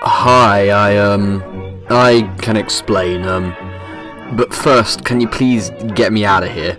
Hi, I can explain, but first, can you please get me out of here?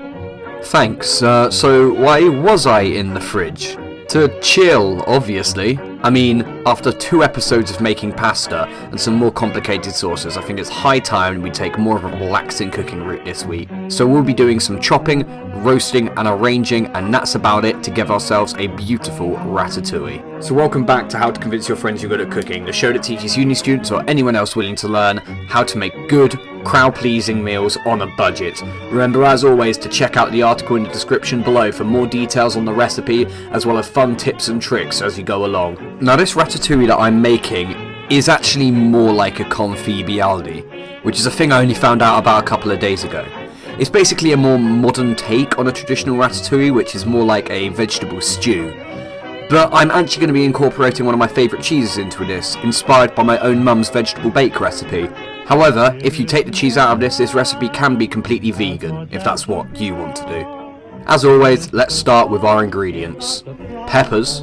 Thanks, so why was I in the fridge? To chill, obviously. I mean, after 2 episodes of making pasta and some more complicated sauces, I think it's high time we take more of a relaxing cooking route this week. So we'll be doing some chopping, roasting and arranging, and that's about it to give ourselves a beautiful ratatouille. So welcome back to How to Convince Your Friends You're Good at Cooking, the show that teaches uni students or anyone else willing to learn how to make good, crowd-pleasing meals on a budget. Remember, as always, to check out the article in the description below for more details on the recipe, as well as fun tips and tricks as you go along. Now, this ratatouille that I'm making is actually more like a Confit Byaldi, which is a thing I only found out about a couple of days ago. It's basically a more modern take on a traditional ratatouille, which is more like a vegetable stew. But I'm actually going to be incorporating one of my favourite cheeses into this, inspired by my own mum's vegetable bake recipe. However, if you take the cheese out of this recipe can be completely vegan, if that's what you want to do. As always, let's start with our ingredients. Peppers,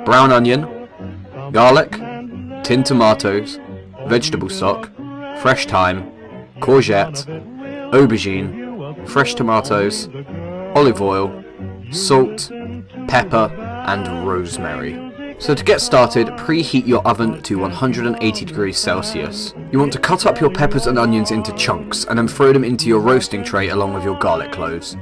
brown onion, garlic, tinned tomatoes, vegetable stock, fresh thyme, courgette, aubergine, fresh tomatoes, olive oil, salt, pepper, and rosemary. So to get started, preheat your oven to 180 degrees Celsius. You want to cut up your peppers and onions into chunks and then throw them into your roasting tray along with your garlic cloves.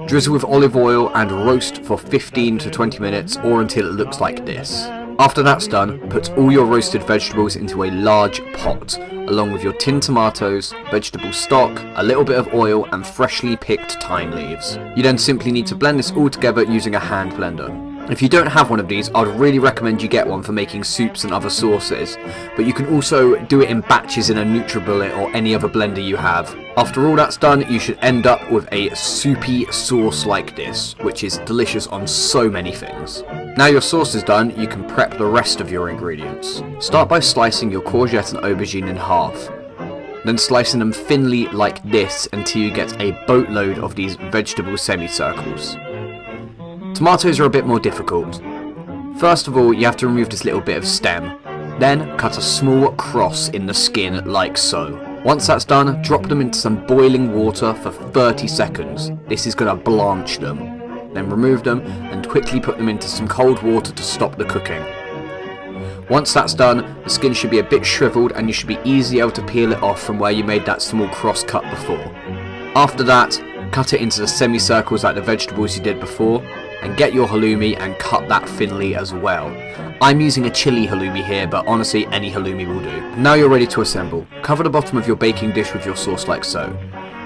Drizzle with olive oil and roast for 15 to 20 minutes or until it looks like this. After that's done, put all your roasted vegetables into a large pot, along with your tinned tomatoes, vegetable stock, a little bit of oil and freshly picked thyme leaves. You then simply need to blend this all together using a hand blender. If you don't have one of these, I'd really recommend you get one for making soups and other sauces, but you can also do it in batches in a NutriBullet or any other blender you have. After all that's done, you should end up with a soupy sauce like this, which is delicious on so many things. Now your sauce is done, you can prep the rest of your ingredients. Start by slicing your courgette and aubergine in half. Then slicing them thinly like this until you get a boatload of these vegetable semicircles. Tomatoes are a bit more difficult. First of all, you have to remove this little bit of stem. Then cut a small cross in the skin like so. Once that's done, drop them into some boiling water for 30 seconds. This is going to blanch them. Then remove them and quickly put them into some cold water to stop the cooking. Once that's done, the skin should be a bit shriveled and you should be easily able to peel it off from where you made that small cross cut before. After that, cut it into the semicircles like the vegetables you did before, and get your halloumi and cut that thinly as well. I'm using a chili halloumi here, but honestly any halloumi will do. Now you're ready to assemble. Cover the bottom of your baking dish with your sauce like so.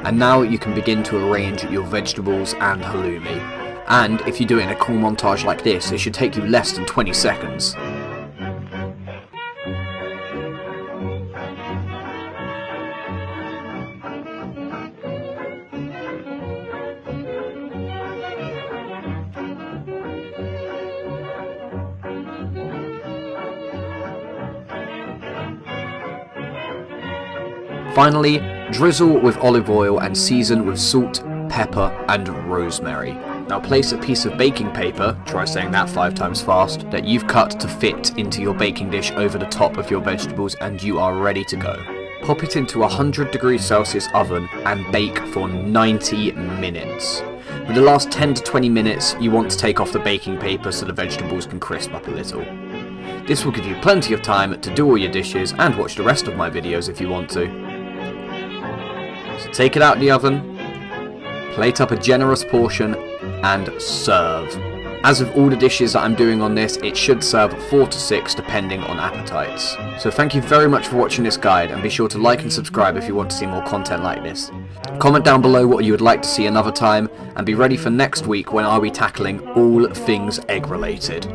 And now you can begin to arrange your vegetables and halloumi. And if you do it in a cool montage like this, it should take you less than 20 seconds. Finally, drizzle with olive oil and season with salt, pepper and rosemary. Now place a piece of baking paper, try saying that 5 times fast, that you've cut to fit into your baking dish over the top of your vegetables and you are ready to go. Pop it into a 100 degrees Celsius oven and bake for 90 minutes. For the last 10 to 20 minutes, you want to take off the baking paper so the vegetables can crisp up a little. This will give you plenty of time to do all your dishes and watch the rest of my videos if you want to. So take it out of the oven, plate up a generous portion, and serve. As with all the dishes that I'm doing on this, it should serve 4 to 6 depending on appetites. So thank you very much for watching this guide, and be sure to like and subscribe if you want to see more content like this. Comment down below what you would like to see another time, and be ready for next week when I'll be tackling all things egg related.